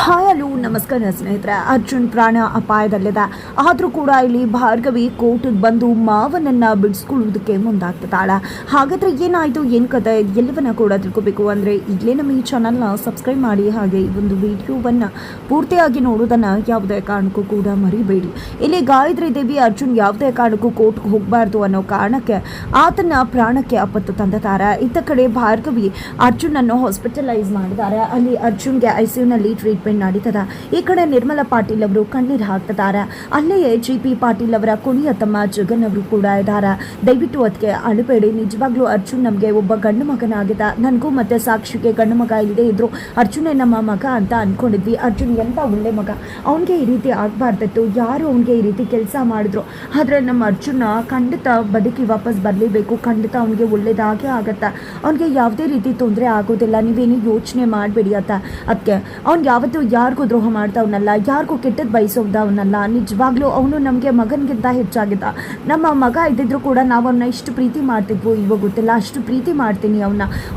Hi hello ನಮಸ್ಕಾರ ಸ್ನೇಹಿತರೆ. ಅರ್ಜುನ್ ಪ್ರಾಣ ಅಪಾಯದಲ್ಲಿದೆ. ಆದರೂ ಕೂಡ ಇಲ್ಲಿ ಭಾರ್ಗವಿ ಕೋರ್ಟಿಗೆ ಬಂದು ಮಾವನನ್ನು ಬಿಡಿಸ್ಕೊಳ್ಳೋದಕ್ಕೆ ಮುಂದಾಗ್ತಿದ್ದಾಳೆ. ಹಾಗಾದರೆ ಏನಾಯಿತು, ಏನು ಕತೆ, ಎಲ್ಲವನ್ನ ಕೂಡ ತಿಳ್ಕೊಬೇಕು ಅಂದರೆ ಈಗಲೇ ನಮ್ಮ ಈ ಚಾನಲ್ನ ಸಬ್ಸ್ಕ್ರೈಬ್ ಮಾಡಿ. ಹಾಗೆ ಈ ಒಂದು ವಿಡಿಯೋವನ್ನು ಪೂರ್ತಿಯಾಗಿ ನೋಡೋದನ್ನು ಯಾವುದೇ ಕಾರಣಕ್ಕೂ ಕೂಡ ಮರಿಬೇಡಿ. ಇಲ್ಲಿ ಗಾಯತ್ರಿ ದೇವಿ ಅರ್ಜುನ್ ಯಾವುದೇ ಕಾರಣಕ್ಕೂ ಕೋರ್ಟ್ಗೆ ಹೋಗಬಾರ್ದು ಅನ್ನೋ ಕಾರಣಕ್ಕೆ ಆತನ ಪ್ರಾಣಕ್ಕೆ ಆಪತ್ತು ತಂದಿದ್ದಾರೆ. ಇತ್ತ ಕಡೆ ಭಾರ್ಗವಿ ಅರ್ಜುನನ್ನು ಹಾಸ್ಪಿಟಲೈಸ್ ಮಾಡಿದ್ದಾರೆ. ಅಲ್ಲಿ ಅರ್ಜುನ್ಗೆ ಐಸಿಯುನಲ್ಲಿ ಟ್ರೀಟ್ಮೆಂಟ್ ನಡೀತದ. ಈ ಕಡೆ ನಿರ್ಮಲಾ ಪಾಟೀಲ್ ಅವರು ಕಣ್ಣೀರು ಹಾಕ್ತಿದ್ದಾರೆ. ಅಲ್ಲಿಯೇ GP ಪಾಟೀಲ್ ಅವರ ಕುಣಿಯ ತಮ್ಮ ಜಗನ್ ಅವರು ಕೂಡ ಇದ್ದಾರೆ. ದಯವಿಟ್ಟು ಅದಕ್ಕೆ ಅಳಬೇಡಿ. ನಿಜವಾಗ್ಲೂ ಅರ್ಜುನ್ ನಮಗೆ ಒಬ್ಬ ಗಂಡು ಮಗನಾಗಿದ್ದ. ನನಗೂ ಮತ್ತೆ ಸಾಕ್ಷಿಗೆ ಗಂಡು ಮಗ ಇಲ್ಲದೆ ಇದ್ರು ಅರ್ಜುನೇ ನಮ್ಮ ಮಗ ಅಂತ ಅನ್ಕೊಂಡಿದ್ವಿ. ಅರ್ಜುನ್ ಎಂತ ಒಳ್ಳೆ ಮಗ, ಅವನಿಗೆ ಈ ರೀತಿ ಆಗಬಾರ್ದಿತ್ತು. ಯಾರು ಅವನಿಗೆ ಈ ರೀತಿ ಕೆಲಸ ಮಾಡಿದ್ರು. ಆದರೆ ನಮ್ಮ ಅರ್ಜುನ ಖಂಡಿತ ಬದುಕಿ ವಾಪಸ್ ಬರಲೇಬೇಕು. ಖಂಡಿತ ಅವನಿಗೆ ಒಳ್ಳೇದಾಗೇ ಆಗತ್ತೆ. ಅವನಿಗೆ ಯಾವುದೇ ರೀತಿ ತೊಂದರೆ ಆಗೋದಿಲ್ಲ. ನೀವೇನು ಯೋಚನೆ ಮಾಡಬೇಡಿ ಅಂತ. ಅದಕ್ಕೆ ಅವ್ನು ಯಾವತ್ತೂ ಯಾರಿಗೂ ದ್ರೋಹ ಮಾಡ್ದವನಲ್ಲ, ಯಾರಿಗೂ ಕೆಟ್ಟದ್ದು ಬಯಸೋದವನಲ್ಲ. ನಿಜವಾಗ್ಲೂ ಅವನು ನಮಗೆ ಮಗನಿಗಿಂತ ಹೆಚ್ಚಾಗಿದ್ದ. ನಮ್ಮ ಮಗ ಇದ್ದಿದ್ರು ಕೂಡ ನಾವು ಅವನ್ನ ಇಷ್ಟು ಪ್ರೀತಿ ಮಾಡ್ತಿದ್ವು ಇವಾಗ ಗೊತ್ತಿಲ್ಲ. ಅಷ್ಟು ಪ್ರೀತಿ ಮಾಡ್ತೀನಿ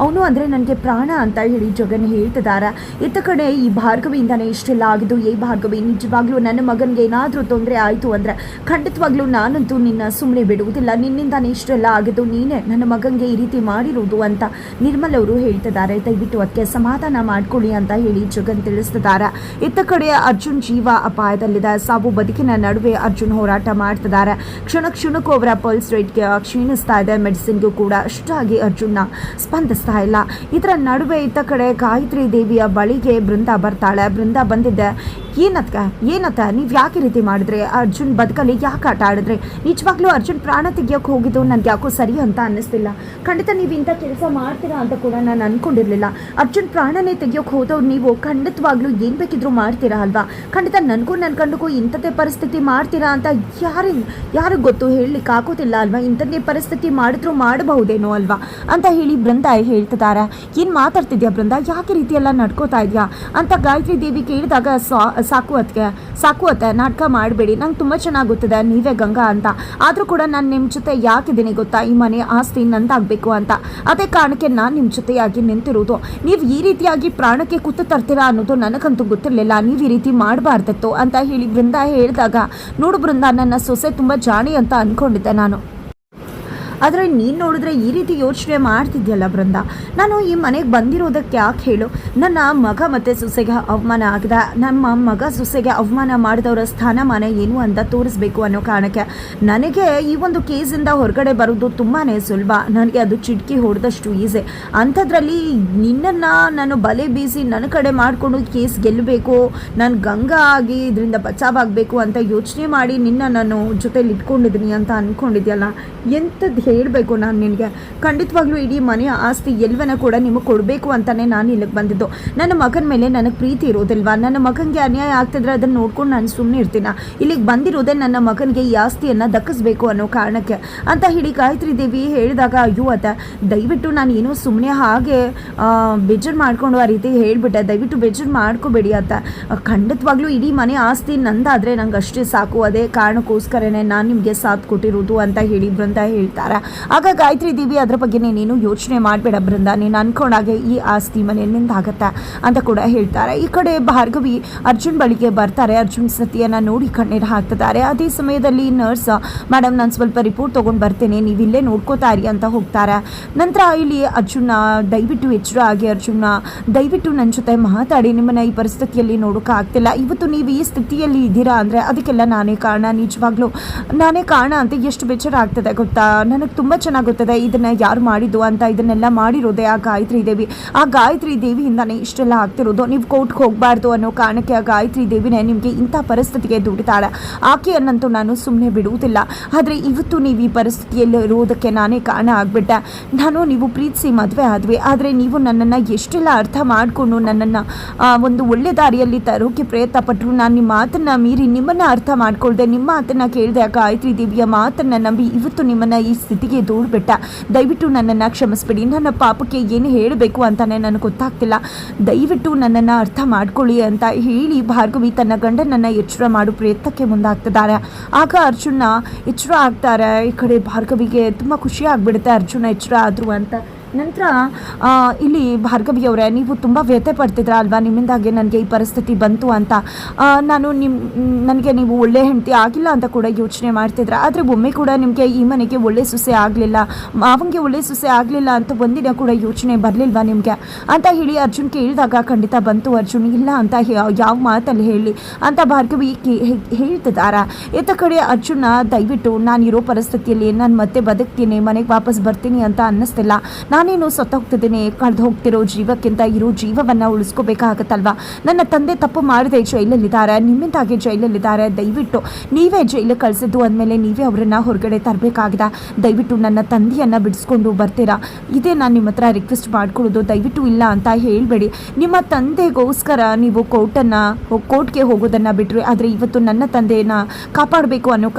ಅವನು ಅಂದರೆ ನನಗೆ ಪ್ರಾಣ ಅಂತ ಹೇಳಿ ಜಗನ್ ಹೇಳ್ತಿದ್ದಾರೆ. ಇತ್ತ ಕಡೆ ಈ ಭಾರ್ಗವಿಯಿಂದನೇ ಇಷ್ಟೆಲ್ಲ ಆಗಿದ್ದು. ಭಾರ್ಗವಿ, ನಿಜವಾಗ್ಲೂ ನನ್ನ ಮಗನಿಗೆ ಏನಾದರೂ ತೊಂದರೆ ಆಯಿತು ಅಂದರೆ ಖಂಡಿತವಾಗ್ಲೂ ನಾನಂತೂ ನಿನ್ನ ಸುಮ್ಮನೆ ಬಿಡುವುದಿಲ್ಲ. ನಿನ್ನಿಂದಾನೇ ಇಷ್ಟೆಲ್ಲ ಆಗಿದ್ದು, ನೀನೇ ನನ್ನ ಮಗನಿಗೆ ಈ ರೀತಿ ಮಾಡಿರೋದು ಅಂತ ನಿರ್ಮಲ್ ಅವರು ಹೇಳ್ತಿದ್ದಾರೆ. ದಯವಿಟ್ಟು ಅದಕ್ಕೆ ಸಮಾಧಾನ ಮಾಡ್ಕೊಳ್ಳಿ ಅಂತ ಹೇಳಿ ಜಗನ್ ತಿಳಿಸ್ತಿದ್ದಾರೆ. ಇತ್ತ ಕಡೆ ಅರ್ಜುನ್ ಜೀವ ಅಪಾಯದಲ್ಲಿದೆ. ಸಾವು ಬದುಕಿನ ನಡುವೆ ಅರ್ಜುನ್ ಹೋರಾಟ ಮಾಡ್ತಿದ್ದಾರೆ. ಕ್ಷಣಕ್ಕೂ ಅವರ ಪಲ್ಸ್ ರೇಟ್ಗೆ ಕ್ಷೀಣಿಸ್ತಾ ಇದೆ. ಮೆಡಿಸಿನ್ಗೂ ಕೂಡ ಅಷ್ಟಾಗಿ ಅರ್ಜುನ್ನ ಸ್ಪಂದಿಸ್ತಾ ಇಲ್ಲ. ಇದರ ನಡುವೆ ಇತ್ತ ಕಡೆ ಗಾಯತ್ರಿ ದೇವಿಯ ಬಳಿಗೆ ಬೃಂದ ಬರ್ತಾಳೆ. ಬೃಂದ ಬಂದಿದ್ದೆ. ಏನತ್ತ ನೀವು ಯಾಕೆ ರೀತಿ ಮಾಡಿದ್ರೆ, ಅರ್ಜುನ್ ಬದುಕಲ್ಲಿ ಯಾಕೆ ಆಟ ಆಡಿದ್ರೆ? ನಿಜವಾಗ್ಲೂ ಅರ್ಜುನ್ ಪ್ರಾಣ ತೆಗಿಯೋಕೆ ಹೋಗಿದ್ದು ನನಗೆ ಯಾಕೋ ಸರಿ ಅಂತ ಅನ್ನಿಸ್ತಿಲ್ಲ. ಖಂಡಿತ ನೀವು ಇಂಥ ಕೆಲಸ ಮಾಡ್ತೀರಾ ಅಂತ ಕೂಡ ನಾನು ಅಂದ್ಕೊಂಡಿರಲಿಲ್ಲ. ಅರ್ಜುನ್ ಪ್ರಾಣನೇ ತೆಗಿಯೋಕೆ ಹೋದವ್ರು ನೀವು ಖಂಡಿತವಾಗ್ಲೂ ಏನು ಬೇಕಿದ್ರೂ ಮಾಡ್ತೀರಾ ಅಲ್ವಾ? ಖಂಡಿತ ನನಗೂ ನನ್ನ ಗಂಡಗೂ ಇಂಥದ್ದೇ ಪರಿಸ್ಥಿತಿ ಮಾಡ್ತೀರಾ ಅಂತ ಯಾರಿಗೆ ಗೊತ್ತು, ಹೇಳಲಿಕ್ಕೆ ಆಗೋದಿಲ್ಲ ಅಲ್ವಾ? ಇಂಥದ್ದೇ ಪರಿಸ್ಥಿತಿ ಮಾಡಿದ್ರು ಮಾಡಬಹುದೇನೋ ಅಲ್ವಾ ಅಂತ ಹೇಳಿ ಬೃಂದ ಹೇಳ್ತಿದ್ದಾರೆ. ಏನು ಮಾತಾಡ್ತಿದ್ಯಾ ಬೃಂದ, ಯಾಕೆ ರೀತಿ ಎಲ್ಲ ನಡ್ಕೋತಾ ಇದೆಯಾ ಅಂತ ಗಾಯತ್ರಿ ದೇವಿ ಕೇಳಿದಾಗ ಸಾಕು ಅತ್ತೆ ನಾಟಕ ಮಾಡಬೇಡಿ. ನಂಗೆ ತುಂಬ ಚೆನ್ನಾಗಿ ಗೊತ್ತಿದೆ ನೀವೇ ಗಂಗಾ ಅಂತ. ಆದರೂ ಕೂಡ ನಾನು ನಿಮ್ಮ ಜೊತೆ ಯಾಕಿದ್ದೀನಿ ಗೊತ್ತಾ? ಈ ಮನೆ ಆಸ್ತಿ ನಂದಾಗಬೇಕು ಅಂತ. ಅದೇ ಕಾರಣಕ್ಕೆ ನಾನು ನಿಮ್ಮ ಜೊತೆಯಾಗಿ ನಿಂತಿರೋದು. ನೀವು ಈ ರೀತಿಯಾಗಿ ಪ್ರಾಣಕ್ಕೆ ಕುತ್ತು ತರ್ತೀರಾ ಅನ್ನೋದು ನನಗಂತೂ ಗೊತ್ತಿರಲಿಲ್ಲ. ನೀವು ಈ ರೀತಿ ಮಾಡಬಾರ್ದಿತ್ತು ಅಂತ ಹೇಳಿ ಬೃಂದ ಹೇಳಿದಾಗ, ನೋಡು ಬೃಂದ, ನನ್ನ ಸೊಸೆ ತುಂಬ ಜಾಣಿ ಅಂತ ಅಂದ್ಕೊಂಡಿದ್ದೆ ನಾನು. ಆದರೆ ನೀನು ನೋಡಿದ್ರೆ ಈ ರೀತಿ ಯೋಚನೆ ಮಾಡ್ತಿದ್ಯಲ್ಲ ಬೃಂದ. ನಾನು ಈ ಮನೆಗೆ ಬಂದಿರೋದಕ್ಕೆ ಯಾಕೆ ಹೇಳು? ನನ್ನ ಮಗ ಮತ್ತು ಸೊಸೆಗೆ ಅವಮಾನ ಆಗಿದೆ. ನಮ್ಮ ಮಗ ಸೊಸೆಗೆ ಅವಮಾನ ಮಾಡಿದವರ ಸ್ಥಾನಮಾನ ಏನು ಅಂತ ತೋರಿಸ್ಬೇಕು ಅನ್ನೋ ಕಾರಣಕ್ಕೆ ನನಗೆ ಈ ಒಂದು ಕೇಸಿಂದ ಹೊರಗಡೆ ಬರೋದು ತುಂಬಾ ಸುಲಭ. ನನಗೆ ಅದು ಚಿಟಕಿ ಹೊಡೆದಷ್ಟು ಈಸಿ. ಅಂಥದ್ರಲ್ಲಿ ನಿನ್ನನ್ನು ನಾನು ಬಲೆ ಬೀಸಿ ನನ್ನ ಕಡೆ ಮಾಡಿಕೊಂಡು ಕೇಸ್ ಗೆಲ್ಲಬೇಕು, ನಾನು ಗಂಗಾ ಆಗಿ ಇದರಿಂದ ಬಚಾವಾಗಬೇಕು ಅಂತ ಯೋಚನೆ ಮಾಡಿ ನಾನು ಜೊತೆಲಿ ಇಟ್ಕೊಂಡಿದ್ದೀನಿ ಅಂತ ಅಂದ್ಕೊಂಡಿದ್ಯಲ್ಲ. ಎಂಥದ್ದು ಹೇಳಬೇಕು ನಾನು ನಿನಗೆ? ಖಂಡಿತವಾಗ್ಲೂ ಇಡೀ ಮನೆಯ ಆಸ್ತಿ ಎಲ್ಲವನ್ನ ಕೂಡ ನಿಮಗೆ ಕೊಡಬೇಕು ಅಂತಲೇ ನಾನು ಇಲ್ಲಿಗೆ ಬಂದಿದ್ದು. ನನ್ನ ಮಗನ ಮೇಲೆ ನನಗೆ ಪ್ರೀತಿ ಇರೋದಿಲ್ವಾ? ನನ್ನ ಮಗನಿಗೆ ಅನ್ಯಾಯ ಆಗ್ತಿದ್ರೆ ಅದನ್ನು ನೋಡ್ಕೊಂಡು ನಾನು ಸುಮ್ಮನೆ ಇರ್ತೀನ? ಇಲ್ಲಿಗೆ ಬಂದಿರೋದೇ ನನ್ನ ಮಗನಿಗೆ ಈ ಆಸ್ತಿಯನ್ನು ದಕ್ಕಿಸ್ಬೇಕು ಅನ್ನೋ ಕಾರಣಕ್ಕೆ ಅಂತ ಹೇಳಿ ಗಾಯತ್ರಿ ದೇವಿ ಹೇಳಿದಾಗ, ಅಯ್ಯೋ ಅತ್ತ ದಯವಿಟ್ಟು ನಾನು ಏನೋ ಸುಮ್ಮನೆ ಹಾಗೆ ಬೇಜಾರು ಮಾಡಿಕೊಂಡು ಆ ರೀತಿ ಹೇಳಿಬಿಟ್ಟೆ. ದಯವಿಟ್ಟು ಬೇಜಾರು ಮಾಡ್ಕೋಬೇಡಿ ಅಂತ. ಖಂಡಿತವಾಗ್ಲೂ ಇಡೀ ಮನೆ ಆಸ್ತಿ ನಂದಾದರೆ ನಂಗೆ ಅಷ್ಟೇ ಸಾಕು. ಅದೇ ಕಾರಣಕ್ಕೋಸ್ಕರನೇ ನಾನು ನಿಮಗೆ ಸಾಥ್ ಕೊಟ್ಟಿರೋದು ಅಂತ ಹೇಳಿ ಬೃಂದ ಹೇಳ್ತಾರೆ. ಆಗ ಗಾಯತ್ರಿ ದೇವಿ, ಅದರ ಬಗ್ಗೆ ನೀನೇನು ಯೋಚನೆ ಮಾಡಬೇಡ ಬೃಂದ, ನೀನು ಅನ್ಕೊಂಡಾಗೆ ಈ ಆಸ್ತಿ ಮನೆ ನಿಂದಾಗತ್ತೆ ಅಂತ ಕೂಡ ಹೇಳ್ತಾರೆ. ಈ ಕಡೆ ಭಾರ್ಗವಿ ಅರ್ಜುನ್ ಬಳಿಗೆ ಬರ್ತಾರೆ. ಅರ್ಜುನ್ ಸ್ಥಿತಿಯನ್ನು ನೋಡಿ ಕಣ್ಣೀರು ಹಾಕ್ತಿದ್ದಾರೆ. ಅದೇ ಸಮಯದಲ್ಲಿ ನರ್ಸ್, ಮೇಡಮ್ ನಾನು ಸ್ವಲ್ಪ ರಿಪೋರ್ಟ್ ತೊಗೊಂಡು ಬರ್ತೇನೆ, ನೀವು ಇಲ್ಲೇ ನೋಡ್ಕೋತಾ ಇರಿ ಅಂತ ಹೋಗ್ತಾರೆ. ನಂತರ ಇಲ್ಲಿ ಅರ್ಜುನ, ದಯವಿಟ್ಟು ಎಚ್ಚರ ಆಗಿ ಅರ್ಜುನ, ದಯವಿಟ್ಟು ನನ್ನ ಜೊತೆ ಮಾತಾಡಿ. ನಿಮ್ಮನ್ನು ಈ ಪರಿಸ್ಥಿತಿಯಲ್ಲಿ ನೋಡೋಕ್ಕಾಗ್ತಿಲ್ಲ. ಇವತ್ತು ನೀವು ಈ ಸ್ಥಿತಿಯಲ್ಲಿ ಇದ್ದೀರಾ ಅಂದರೆ ಅದಕ್ಕೆಲ್ಲ ನಾನೇ ಕಾರಣ. ನಿಜವಾಗ್ಲೂ ನಾನೇ ಕಾರಣ ಅಂತ ಎಷ್ಟು ಬೇಜಾರಾಗ್ತದೆ ಗೊತ್ತಾ? ನನಗೆ ತುಂಬ ಚೆನ್ನಾಗಿ ಗೊತ್ತಿದೆ ಇದನ್ನು ಯಾರು ಮಾಡಿದ್ದು ಅಂತ. ಇದನ್ನೆಲ್ಲ ಮಾಡಿರೋದೇ ಆ ಗಾಯತ್ರಿ ದೇವಿ. ಆ ಗಾಯತ್ರಿ ದೇವಿಯಿಂದನೇ ಇಷ್ಟೆಲ್ಲ ಆಗ್ತಿರೋದು. ನೀವು ಕೋರ್ಟ್ಗೆ ಹೋಗಬಾರ್ದು ಅನ್ನೋ ಕಾರಣಕ್ಕೆ ಆ ಗಾಯತ್ರಿ ದೇವಿನೇ ನಿಮಗೆ ಇಂಥ ಪರಿಸ್ಥಿತಿಗೆ ದುಡಿತಾಳೆ. ಆಕೆಯನ್ನಂತೂ ನಾನು ಸುಮ್ಮನೆ ಬಿಡುವುದಿಲ್ಲ. ಆದರೆ ಇವತ್ತು ನೀವು ಈ ಪರಿಸ್ಥಿತಿಯಲ್ಲಿ ಇರೋದಕ್ಕೆ ನಾನೇ ಕಾರಣ ಆಗಿಬಿಟ್ಟೆ. ನೀವು ಪ್ರೀತಿಸಿ ಮದುವೆ ಆದ್ವಿ, ಆದರೆ ನೀವು ನನ್ನನ್ನು ಎಷ್ಟೆಲ್ಲ ಅರ್ಥ ಮಾಡಿಕೊಂಡು ನನ್ನನ್ನು ಒಂದು ಒಳ್ಳೆ ದಾರಿಯಲ್ಲಿ ತರೋಕ್ಕೆ ಪ್ರಯತ್ನ ಪಟ್ಟರು. ನಾನು ನಿಮ್ಮ ಮಾತನ್ನು ಮೀರಿ ನಿಮ್ಮನ್ನು ಅರ್ಥ ಮಾಡ್ಕೊಳ್ದೆ, ನಿಮ್ಮ ಮಾತನ್ನು ಕೇಳಿದೆ. ಆ ಗಾಯತ್ರಿ ದೇವಿಯ ಮಾತನ್ನು ನಂಬಿ ಇವತ್ತು ನಿಮ್ಮನ್ನು ಈ ಸ್ಥಿತಿಗೆ ದೂಡ್ಬಿಟ್ಟ. ದಯವಿಟ್ಟು ನನ್ನನ್ನು ಕ್ಷಮಿಸ್ಬಿಡಿ. ನನ್ನ ಪಾಪಕ್ಕೆ ಏನು ಹೇಳಬೇಕು ಅಂತಲೇ ನನಗೆ ಗೊತ್ತಾಗ್ತಿಲ್ಲ. ದಯವಿಟ್ಟು ನನ್ನನ್ನು ಅರ್ಥ ಮಾಡ್ಕೊಳ್ಳಿ ಅಂತ ಹೇಳಿ ಭಾರ್ಗವಿ ತನ್ನ ಗಂಡನನ್ನು ಎಚ್ಚರ ಮಾಡೋ ಪ್ರಯತ್ನಕ್ಕೆ ಮುಂದಾಗ್ತಿದ್ದಾರೆ. ಆಗ ಅರ್ಜುನ ಎಚ್ಚರ ಆಗ್ತಾರೆ. ಈ ಕಡೆ ಭಾರ್ಗವಿಗೆ ತುಂಬ ಖುಷಿ ಆಗ್ಬಿಡುತ್ತೆ ಅರ್ಜುನ ಎಚ್ಚರ ಆದರು ಅಂತ. ನಂತರ ಇಲ್ಲಿ ಭಾರ್ಗವಿ ಅವರೇ, ನೀವು ತುಂಬ ವ್ಯಥೆ ಪಡ್ತಿದ್ರ ಅಲ್ವಾ, ನಿಮ್ಮಿಂದಾಗೆ ನನಗೆ ಈ ಪರಿಸ್ಥಿತಿ ಬಂತು ಅಂತ. ನನಗೆ ನೀವು ಒಳ್ಳೆ ಹೆಂಡತಿ ಆಗಿಲ್ಲ ಅಂತ ಕೂಡ ಯೋಚನೆ ಮಾಡ್ತಿದ್ರ. ಆದರೆ ಒಮ್ಮೆ ಕೂಡ ನಿಮಗೆ ಈ ಮನೆಗೆ ಒಳ್ಳೆ ಸೊಸೆ ಆಗಲಿಲ್ಲ, ಮಾವಂಗೆ ಒಳ್ಳೆ ಸೊಸೆ ಆಗಲಿಲ್ಲ ಅಂತ ಒಂದಿನ ಕೂಡ ಯೋಚನೆ ಬರಲಿಲ್ವಾ ನಿಮಗೆ ಅಂತ ಹೇಳಿ ಅರ್ಜುನ್ ಕೇಳಿದಾಗ ಖಂಡಿತ ಬಂತು ಅರ್ಜುನ್, ಇಲ್ಲ ಅಂತ ಯಾವ ಮಾತಲ್ಲಿ ಹೇಳಿ ಅಂತ ಭಾರ್ಗವಿ ಹೇಳ್ತಿದ್ದಾರೆ. ಇತ್ತ ಕಡೆ ಅರ್ಜುನ, ದಯವಿಟ್ಟು ನಾನಿರೋ ಪರಿಸ್ಥಿತಿಯಲ್ಲಿ ನಾನು ಮತ್ತೆ ಬದುಕ್ತೀನಿ, ಮನೆಗೆ ವಾಪಸ್ ಬರ್ತೀನಿ ಅಂತ ಅನ್ನಿಸ್ತಿಲ್ಲ. ನಾನೇನು ಹೋಗ್ತಿದ್ದೀನಿ, ಕಳೆದು ಹೋಗ್ತಿರೋ ಜೀವಕ್ಕಿಂತ ಇರೋ ಜೀವವನ್ನು ಉಳಿಸ್ಕೋಬೇಕಾಗತ್ತಲ್ವಾ. ನನ್ನ ತಂದೆ ತಪ್ಪು ಮಾಡದೆ ಜೈಲಲ್ಲಿದ್ದಾರೆ, ನಿಮ್ಮಿಂದಾಗಿ ಜೈಲಲ್ಲಿದ್ದಾರೆ. ದಯವಿಟ್ಟು ನೀವೇ ಜೈಲಿಗೆ ಕಳಿಸಿದ್ದು ಅಂದಮೇಲೆ ನೀವೇ ಅವರನ್ನು ಹೊರಗಡೆ ತರಬೇಕಾಗಿದೆ. ದಯವಿಟ್ಟು ನನ್ನ ತಂದೆಯನ್ನು ಬಿಡಿಸ್ಕೊಂಡು ಬರ್ತೀರಾ, ಇದೇ ನಾನು ನಿಮ್ಮ ಹತ್ರ ರಿಕ್ವೆಸ್ಟ್ ಮಾಡ್ಕೊಳ್ಳೋದು. ದಯವಿಟ್ಟು ಇಲ್ಲ ಅಂತ ಹೇಳಬೇಡಿ. ನಿಮ್ಮ ತಂದೆಗೋಸ್ಕರ ನೀವು ಕೋರ್ಟ್ಗೆ ಹೋಗೋದನ್ನು ಬಿಟ್ಟರೆ, ಆದರೆ ಇವತ್ತು ನನ್ನ ತಂದೆಯನ್ನು ಕಾಪಾಡಬೇಕು ಅನ್ನೋ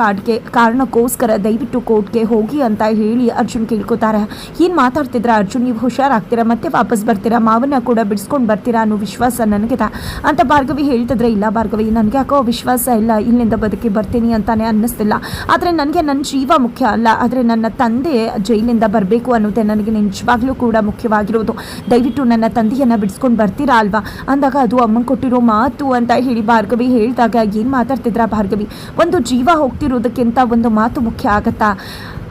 ಕಾರಣಕ್ಕೋಸ್ಕರ ದಯವಿಟ್ಟು ಕೋರ್ಟ್ಗೆ ಹೋಗಿ ಅಂತ ಹೇಳಿ ಅರ್ಜುನ್ ಕೇಳ್ಕೊತಾರೆ. ಏನು ಮಾತಾಡ್ತಿದ್ರ ಅರ್ಜುನ್, ನೀವು ಹುಷಾರಾಗ್ತೀರಾ, ಮತ್ತೆ ವಾಪಸ್ ಬರ್ತೀರಾ, ಮಾವನ್ನ ಕೂಡ ಬಿಡಿಸ್ಕೊಂಡು ಬರ್ತೀರಾ ಅನ್ನೋ ವಿಶ್ವಾಸ ನನಗಿದೆ ಅಂತ ಭಾರ್ಗವಿ ಹೇಳ್ತಿದ್ರೆ. ಇಲ್ಲ ಭಾರ್ಗವಿ, ನನಗೆ ಯಾಕೋ ವಿಶ್ವಾಸ ಇಲ್ಲ, ಇಲ್ಲಿಂದ ಬದುಕಿ ಬರ್ತೀನಿ ಅಂತಾನೆ ಅನ್ನಿಸ್ತಿಲ್ಲ. ಆದರೆ ನನಗೆ ನನ್ನ ಜೀವ ಮುಖ್ಯ ಅಲ್ಲ, ಆದರೆ ನನ್ನ ತಂದೆ ಜೈಲಿಂದ ಬರಬೇಕು ಅನ್ನೋದೇ ನನಗೆ ನಿಜವಾಗ್ಲೂ ಕೂಡ ಮುಖ್ಯವಾಗಿರೋದು. ದಯವಿಟ್ಟು ನನ್ನ ತಂದೆಯನ್ನು ಬಿಡಿಸ್ಕೊಂಡು ಬರ್ತೀರಾ ಅಲ್ವಾ ಅಂದಾಗ, ಅದು ಅಮ್ಮಂಗೆ ಕೊಟ್ಟಿರೋ ಮಾತು ಅಂತ ಹೇಳಿ ಭಾರ್ಗವಿ ಹೇಳಿದಾಗ, ಏನು ಮಾತಾಡ್ತಿದ್ರ ಭಾರ್ಗವಿ, ಒಂದು ಜೀವ ಹೋಗ್ತಿರೋದಕ್ಕಿಂತ ಒಂದು ಮಾತು ಮುಖ್ಯ ಆಗತ್ತಾ?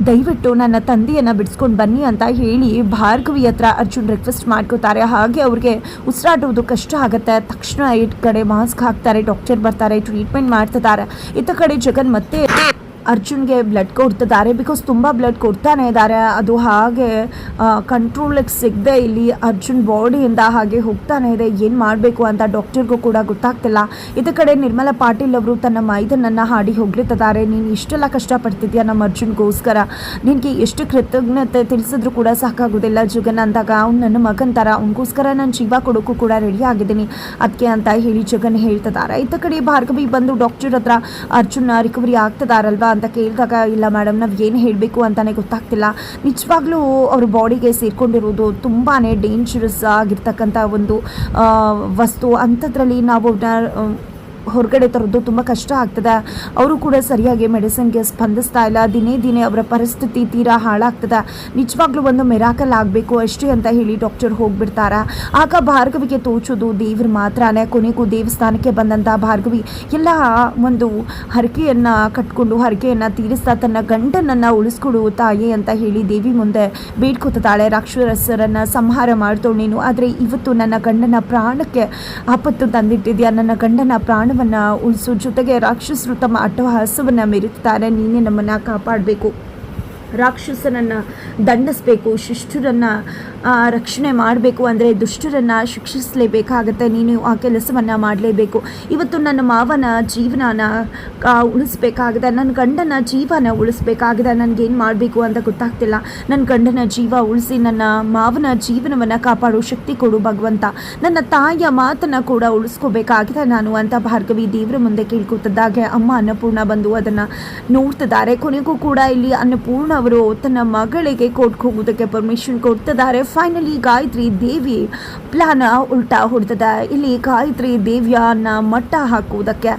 ದಯವಿಟ್ಟು ನನ್ನ ತಂದೆಯನ್ನು ಬಿಡಿಸ್ಕೊಂಡು ಬನ್ನಿ ಅಂತ ಹೇಳಿ ಭಾರ್ಗವಿ ಹತ್ರ ಅರ್ಜುನ್ ರಿಕ್ವೆಸ್ಟ್ ಮಾಡ್ಕೋತಾರೆ. ಹಾಗೆ ಅವ್ರಿಗೆ ಉಸಿರಾಟೋದು ಕಷ್ಟ ಆಗುತ್ತೆ. ತಕ್ಷಣ ಈ ಕಡೆ ಮಾಸ್ಕ್ ಹಾಕ್ತಾರೆ, ಡಾಕ್ಟರ್ ಬರ್ತಾರೆ, ಟ್ರೀಟ್ಮೆಂಟ್ ಮಾಡ್ತಿದ್ದಾರೆ. ಇತ್ತ ಕಡೆ ಜಗನ್ ಮತ್ತೆ ಅರ್ಜುನ್ಗೆ ಬ್ಲಡ್ ಕೊಡ್ತಿದ್ದಾರೆ, ಬಿಕಾಸ್ ತುಂಬ ಬ್ಲಡ್ ಕೊಡ್ತಾನೆ ಇದ್ದಾರೆ. ಅದು ಹಾಗೆ ಕಂಟ್ರೋಲಿಗೆ ಸಿಗದೆ ಇಲ್ಲಿ ಅರ್ಜುನ್ ಬಾಡಿಯಿಂದ ಹಾಗೆ ಹೋಗ್ತಾನೆ ಇದೆ. ಏನು ಮಾಡಬೇಕು ಅಂತ ಡಾಕ್ಟರ್ಗೂ ಕೂಡ ಗೊತ್ತಾಗ್ತಿಲ್ಲ. ಇದ ಕಡೆ ನಿರ್ಮಲಾ ಪಾಟೀಲ್ ಅವರು ತನ್ನ ಮೈದನನ್ನು ಹಾಡಿ ಹೋಗ್ಲಿತ್ತಿದ್ದಾರೆ. ನೀನು ಇಷ್ಟೆಲ್ಲ ಕಷ್ಟಪಡ್ತಿದ್ಯಾ ನಮ್ಮ ಅರ್ಜುನ್ಗೋಸ್ಕರ, ನಿನಗೆ ಎಷ್ಟು ಕೃತಜ್ಞತೆ ತಿಳಿಸಿದ್ರು ಕೂಡ ಸಾಕಾಗೋದಿಲ್ಲ ಜಗನ್ ಅಂದಾಗ, ಅವ್ನು ನನ್ನ ಮಗನ ಥರ, ಅವನಿಗೋಸ್ಕರ ನಾನು ಜೀವ ಕೊಡೋಕ್ಕೂ ಕೂಡ ರೆಡಿ ಆಗಿದ್ದೀನಿ ಅದಕ್ಕೆ ಅಂತ ಹೇಳಿ ಜಗನ್ ಹೇಳ್ತಿದ್ದಾರೆ. ಇತ್ತ ಕಡೆ ಭಾರ್ಗವಿ ಬಂದು ಡಾಕ್ಟರ್ ಹತ್ರ ಅರ್ಜುನ್ ರಿಕವರಿ ಆಗ್ತಿದಾರಲ್ವಾ ಅಂತ ಕೇಳಿದಾಗ, ಇಲ್ಲ ಮೇಡಮ್, ನಾವು ಏನು ಹೇಳಬೇಕು ಅಂತಲೇ ಗೊತ್ತಾಗ್ತಿಲ್ಲ. ನಿಜವಾಗ್ಲೂ ಅವ್ರ ಬಾಡಿಗೆ ಸೇರ್ಕೊಂಡಿರೋದು ತುಂಬಾ ಡೇಂಜರಸ್ ಆಗಿರ್ತಕ್ಕಂಥ ಒಂದು ವಸ್ತು. ಅಂಥದ್ರಲ್ಲಿ ನಾವು ಹೊರಗಡೆ ತರೋದು ತುಂಬ ಕಷ್ಟ ಆಗ್ತದೆ. ಅವರು ಕೂಡ ಸರಿಯಾಗಿ ಮೆಡಿಸಿನ್ಗೆ ಸ್ಪಂದಿಸ್ತಾ ಇಲ್ಲ. ದಿನೇ ದಿನೇ ಅವರ ಪರಿಸ್ಥಿತಿ ತೀರಾ ಹಾಳಾಗ್ತದೆ. ನಿಜವಾಗ್ಲೂ ಒಂದು ಮಿರಾಕಲ್ ಆಗಬೇಕು ಅಷ್ಟೇ ಅಂತ ಹೇಳಿ ಡಾಕ್ಟರ್ ಹೋಗ್ಬಿಡ್ತಾರೆ. ಆಗ ಭಾರ್ಗವಿಗೆ ತೋಚೋದು ದೇವ್ರ ಮಾತ್ರನೇ. ಕೊನೆಗೂ ದೇವಸ್ಥಾನಕ್ಕೆ ಬಂದಂಥ ಭಾರ್ಗವಿ ಎಲ್ಲ ಒಂದು ಹರಕೆಯನ್ನು ಕಟ್ಕೊಂಡು ಹರಕೆಯನ್ನು ತೀರಿಸ್ತಾ ತನ್ನ ಗಂಡನನ್ನು ಉಳಿಸ್ಕೊಡು ತಾಯಿ ಅಂತ ಹೇಳಿ ದೇವಿ ಮುಂದೆ ಬೇಡ್ಕೊತಾಳೆ. ರಾಕ್ಷಸರನ್ನು ಸಂಹಾರ ಮಾಡ್ತೋಳು ನೀನು, ಆದರೆ ಇವತ್ತು ನನ್ನ ಗಂಡನ ಪ್ರಾಣಕ್ಕೆ ಆಪತ್ತು ತಂದಿಟ್ಟಿದ್ಯಾ, ನನ್ನ ಗಂಡನ ಪ್ರಾಣ ಉಳಿಸೋ ಜೊತೆಗೆ ರಾಕ್ಷಸರು ತಮ್ಮ ಅಟ್ಟಹಾಸವನ್ನು ಮೆರೆಯುತ್ತಾರೆ. ನೀನೇ ನಮ್ಮನ್ನು ಕಾಪಾಡಬೇಕು, ರಾಕ್ಷಸನನ್ನು ದಂಡಿಸಬೇಕು, ಶಿಷ್ಟರನ್ನು ರಕ್ಷಣೆ ಮಾಡಬೇಕು, ಅಂದರೆ ದುಷ್ಟರನ್ನು ಶಿಕ್ಷಿಸಲೇಬೇಕಾಗತ್ತೆ. ನೀನು ಆ ಕೆಲಸವನ್ನು ಮಾಡಲೇಬೇಕು. ಇವತ್ತು ನನ್ನ ಮಾವನ ಜೀವನನ ಉಳಿಸ್ಬೇಕಾಗಿದೆ, ನನ್ನ ಗಂಡನ ಜೀವನ ಉಳಿಸ್ಬೇಕಾಗಿದೆ. ನನಗೇನು ಮಾಡಬೇಕು ಅಂತ ಗೊತ್ತಾಗ್ತಿಲ್ಲ. ನನ್ನ ಗಂಡನ ಜೀವ ಉಳಿಸಿ ನನ್ನ ಮಾವನ ಜೀವನವನ್ನು ಕಾಪಾಡೋ ಶಕ್ತಿ ಕೊಡು ಭಗವಂತ. ನನ್ನ ತಾಯಿಯ ಮಾತನ್ನು ಕೂಡ ಉಳಿಸ್ಕೋಬೇಕಾಗಿದೆ ನಾನು ಅಂತ ಭಾರ್ಗವಿ ದೇವರ ಮುಂದೆ ಕೇಳ್ಕೊತಿದ್ದಾಗೆ ಅಮ್ಮ ಅನ್ನಪೂರ್ಣ ಬಂದು ಅದನ್ನು ನೋಡ್ತಿದ್ದಾರೆ. ಕೊನೆಗೂ ಕೂಡ ಇಲ್ಲಿ ಅನ್ನಪೂರ್ಣ ಅವರು ತನ್ನ ಮಗಳಿಗೆ ಕೋರ್ಟ್ಗೆ ಹೋಗೋದಕ್ಕೆ ಪರ್ಮಿಷನ್ ಕೊಡ್ತಿದ್ದಾರೆ. ಫೈನಲಿ ಗಾಯತ್ರಿ ದೇವಿ ಪ್ಲಾನ್ ಉಲ್ಟಾ ಹೊಡ್ತದೆ. ಇಲ್ಲಿ ಗಾಯತ್ರಿ ದೇವಿಯನ್ನ ಮಟ್ಟ ಹಾಕುವುದಕ್ಕೆ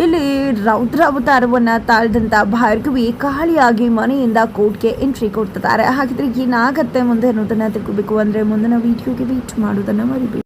ಇಲ್ಲಿ ರೌದ್ರಾವತಾರವನ್ನು ತಾಳ್ದಂಥ ಭಾರ್ಗವಿ ಕಾಳಿಯಾಗಿ ಮನೆಯಿಂದ ಕೋರ್ಟ್ಗೆ ಎಂಟ್ರಿ ಕೊಡ್ತಿದ್ದಾರೆ. ಹಾಗಿದ್ರೆ ಏನಾಗತ್ತೆ ಮುಂದೆ ಅನ್ನೋದನ್ನು ತಿಳ್ಕೋಬೇಕು ಅಂದರೆ ಮುಂದಿನ ವಿಡಿಯೋಗೆ ವೇಟ್ ಮಾಡೋದನ್ನು ಮರಿಬೇಡಿ.